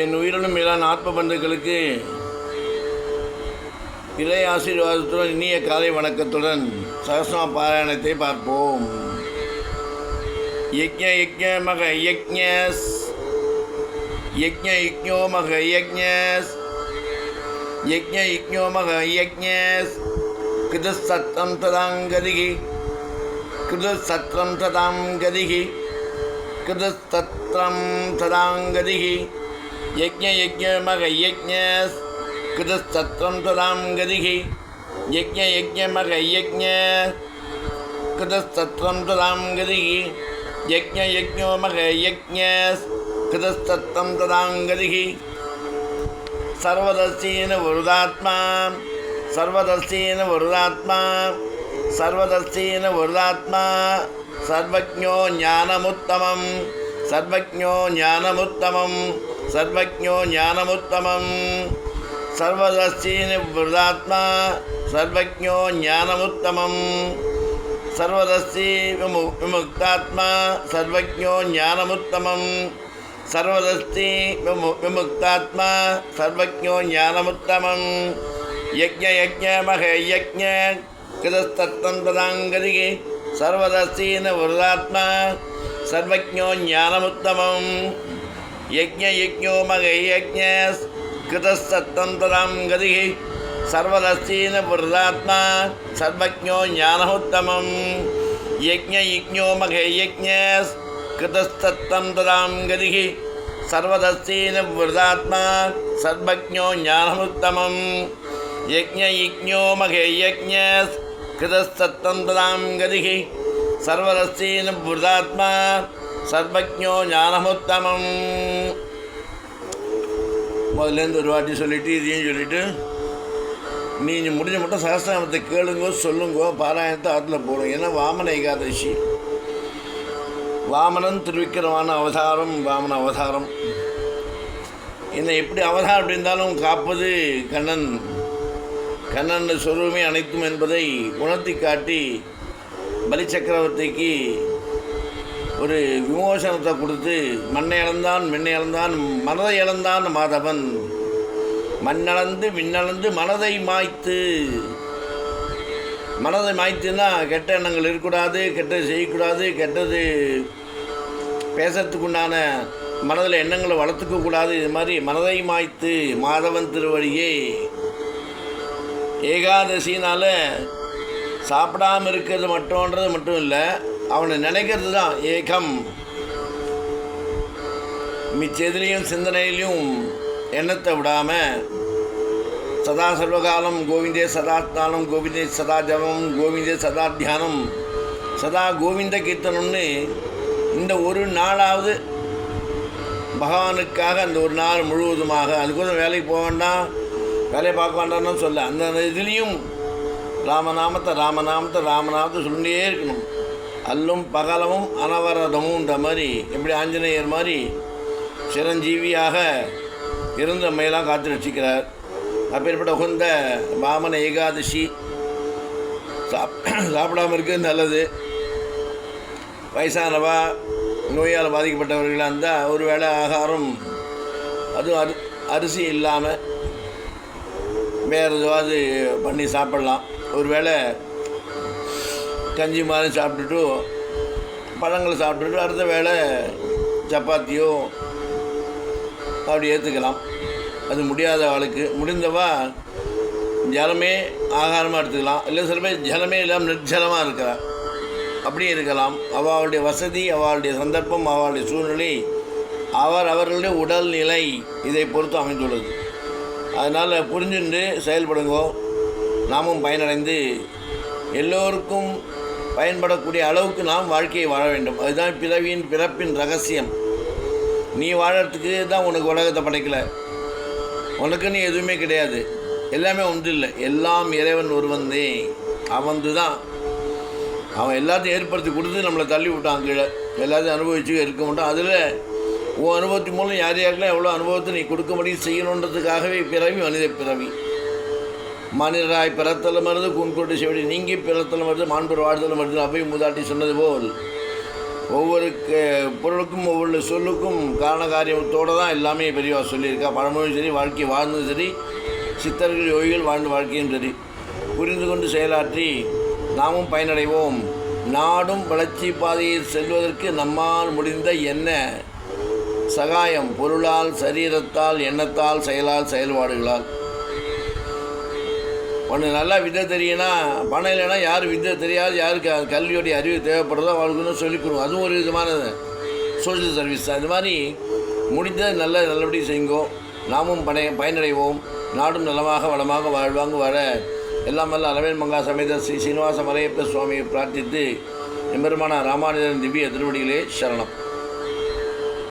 என் உயிரினும் மேலான ஆத்ம பந்துக்களுக்கு இறை ஆசீர்வாதத்துடன் இனிய காலை வணக்கத்துடன் சகஸ்ரநாம பாராயணத்தை பார்ப்போம். யக்ஞ யக்ஞ மக யக்ஞஸ் யக்ஞ யக்ஞோ மக யக்ஞஸ் யக்ஞ யக்ஞோ மக யக்ஞஸ் கிருதசத்ரம் ததாங்கதிகி கிருதசத்ரம் ததாங்கதிகி கிருதசத்ரம் ததாங்கதிகி யக்ஞ யக்ஞ மக யக்ஞஸ் கிருதசத்ரம் ததாங்கதிகி யக்ஞ யக்ஞ மக யக்ஞ கிருதசத்ரம் ததாங்கதிகி யக்ஞ யக்ஞோ மக யக்ஞஸ் கிருதசத்ரம் ததாங்கதிகி சர்வதர்சீன வருதாத்மா சர்வதர்சீன வருதாத்மா சர்வதர்சீன வருதாத்மா சர்வஜ்ஞோ ஞானமுத்தமம் சர்வஜ்ஞோ ஞானமுத்தமம் சர்வஜ்ஞோ ஞானமுத்தமம் சர்வதர்சீன வருதாத்மா சர்வஜ்ஞோ ஞானமுத்தமம் சர்வதர்சி விமுக்தாத்மா சர்வஜ்ஞோ ஞானமுத்தமம் சர்வதர்சி விமுக்தாத்மா சர்வஜ்ஞோ ஞானமுத்தமம் யக்ஞ யக்ஞ மக யக்ஞ கிருதசத்ரம் ததாங்கதிகி சர்வதர்சீன வருதாத்மா சர்வஜ்ஞோ ஞானமுத்தமம் யக்ஞ யக்ஞோ மக யக்ஞ கிருதசத்ரம் ததாங்கதிகி சர்வதர்சீன வருதாத்மா சர்வஜ்ஞோ ஞானமுத்தமம் யக்ஞ யக்ஞோ மக யக்ஞ கிருதசத்ரம் ததாங்கதிகி சர்வதர்சீன வருதாத்மா சர்வஜ்ஞோ ஞானமுத்தமம் யக்ஞ யக்ஞோ மக யக்ஞ கிருதசத்ரம் ததாங்கதிகி சர்வதர்சீன வருதாத்மா சர்வஜ்ஞோ ஞானமுத்தமம். முதல்லேருந்து ஒரு வாட்டி சொல்லிவிட்டு இதையும் சொல்லிவிட்டு நீங்கள் முடிஞ்ச மட்டும் சகஸ்ரநாமத்தை கேளுங்கோ சொல்லுங்கோ பாராயணத்தை ஆற்றுல போடும். ஏன்னா வாமன ஏகாதசி, வாமனன் திருவிக்கிரமான அவதாரம், வாமன அவதாரம். என்னை எப்படி அவதாரம் எப்படி இருந்தாலும் காப்பது கண்ணன். கண்ணன் சொருவமே அனைத்தும் என்பதை உணர்த்தி காட்டி பலி சக்கரவர்த்திக்கு ஒரு விமோசனத்தை கொடுத்து மண்ணை இழந்தான் மின்னை இழந்தான் மனதை இழந்தான் மாதவன் மண்ணளந்து விண்ணளந்து மனதை மாய்த்து. மனதை மாய்த்துன்னா கெட்ட எண்ணங்கள் இருக்கக்கூடாது, கெட்டது செய்யக்கூடாது, கெட்டது பேசுறதுக்குண்டான மனதில் எண்ணங்களை வளர்த்துக்கக்கூடாது. இது மாதிரி மனதை மாய்த்து மாதவன் திருவடியே. ஏகாதசினால் சாப்பிடாமல் இருக்கிறது மட்டும்ன்றது மட்டும் இல்லை, அவனை நினைக்கிறது தான் ஏகம். மிச்செதுலேயும் சிந்தனையிலையும் எண்ணத்தை விடாமல் சதா சர்வகாலம் கோவிந்தே சதாத்மானம் கோவிந்தே சதா ஜபம் கோவிந்தே சதா தியானம் சதா கோவிந்த கீர்த்தனம்னு இந்த ஒரு நாளாவது பகவானுக்காக அந்த ஒரு நாள் முழுவதுமாக, அதுக்கு வேலைக்கு போக வேண்டாம், வேலையை பார்க்க வேண்டாம்னு சொல்ல, அந்த இதுலேயும் ராமநாமத்தை ராமநாமத்தை ராமநாமத்தை சொல்லிகிட்டே இருக்கணும். அல்லும் பகலமும் அனவரதமுன்ற மாதிரி எப்படி ஆஞ்சநேயர் மாதிரி சிரஞ்சீவியாக இருந்து நம்மையெல்லாம் காத்து ரசிக்கிறார். அப்பேற்பட்ட உகந்த வாமன ஏகாதசி சாப்பிடாமல் இருக்கிறது நல்லது. வயசானவா நோயால் பாதிக்கப்பட்டவர்களாக இருந்தால் ஒரு வேளை ஆகாரம் அதுவும் அரிசி இல்லாமல் வேறு எதுவாவது பண்ணி சாப்பிட்லாம். ஒரு வேளை கஞ்சி மாதிரி சாப்பிட்டுட்டு பழங்களை சாப்பிட்டுட்டு அடுத்த வேளை சப்பாத்தியோ அப்படி ஏற்றுக்கலாம். அது முடியாத ஆளுக்கு முடிந்தவா ஜலமே ஆகாரமாக எடுத்துக்கலாம். இல்லை சில பேர் ஜலமே இல்லாமல் நிர்ஜலமாக இருக்கிறார், அப்படியே இருக்கலாம். அவளுடைய வசதி, அவளுடைய சந்தர்ப்பம், அவளுடைய சூழ்நிலை, அவர்களுடைய உடல்நிலை இதை பொறுத்து அமைந்துள்ளது. அதனால் புரிஞ்சுண்டு செயல்படுங்கோ. நாமும் பயனடைந்து எல்லோருக்கும் பயன்படக்கூடிய அளவுக்கு நாம் வாழ்க்கையை வாழ வேண்டும். அதுதான் பிறப்பின் ரகசியம். நீ வாழறதுக்கு தான் உனக்கு உலகத்தை படைக்கலை, உனக்குன்னு எதுவுமே கிடையாது, எல்லாமே ஒன்று இல்லை, எல்லாம் இறைவன் ஒருவந்தே. அவன் தான் அவன் எல்லாத்தையும் ஏற்படுத்தி கொடுத்து நம்மளை தள்ளி விட்டான் கீழே. எல்லாத்தையும் அனுபவிச்சு இருக்க மாட்டான். அதில் உன் அனுபவத்தின் மூலம் யார் யாருக்கெல்லாம் எவ்வளோ அனுபவத்தை நீ கொடுக்க முடியும் செய்யணுன்றதுக்காகவே பிறவி மனித பிறவி. மனிதராய் பிறத்தலும் வருது கூன்கொண்டு செவடி நீங்கி பிறத்தலும் வருது மாண்புற வாழ்தலும் வருது. அவை மூதாட்டி சொன்னது போல் ஒவ்வொரு பொருளுக்கும் ஒவ்வொரு சொல்லுக்கும் காரண காரியத்தோடு தான் எல்லாமே பெரியவா சொல்லியிருக்கா. பழமொழியும் சரி, வாழ்க்கை வாழ்ந்ததும் சரி, சித்தர்கள் யோகிகள் வாழ்ந்த வாழ்க்கையும் சரி. புரிந்து கொண்டு செயலாற்றி நாமும் பயனடைவோம். நாடும் வளர்ச்சி பாதையில் செல்வதற்கு நம்மால் முடிந்த என்ன சகாயம், பொருளால், சரீரத்தால், எண்ணத்தால், செயலால், செயல்பாடுகளால். ஒன்று நல்லா வித்தை தெரியுன்னா, பணம் இல்லைன்னா யார் வித்தை தெரியாது, யாருக்கு கல்வியோடைய அறிவு தேவைப்படுறதோ அவளுக்குன்னு சொல்லிக் கொடுங்க. அதுவும் ஒரு விதமான சோஷியல் சர்வீஸ் தான். இது மாதிரி முடிந்ததை நல்லபடி செய்யுங்கோ. நாமும் பயனடைவோம். நாடும் நலமாக வளமாக வாழ்வாங்க வர எல்லாம் வல்ல அளவேல் மங்கா சமேத ஸ்ரீ சீனிவாச மலையப்ப சுவாமியை பிரார்த்தித்து எம்பெருமான ராமானுஜன் திவ்ய திருவடிகளே சரணம்.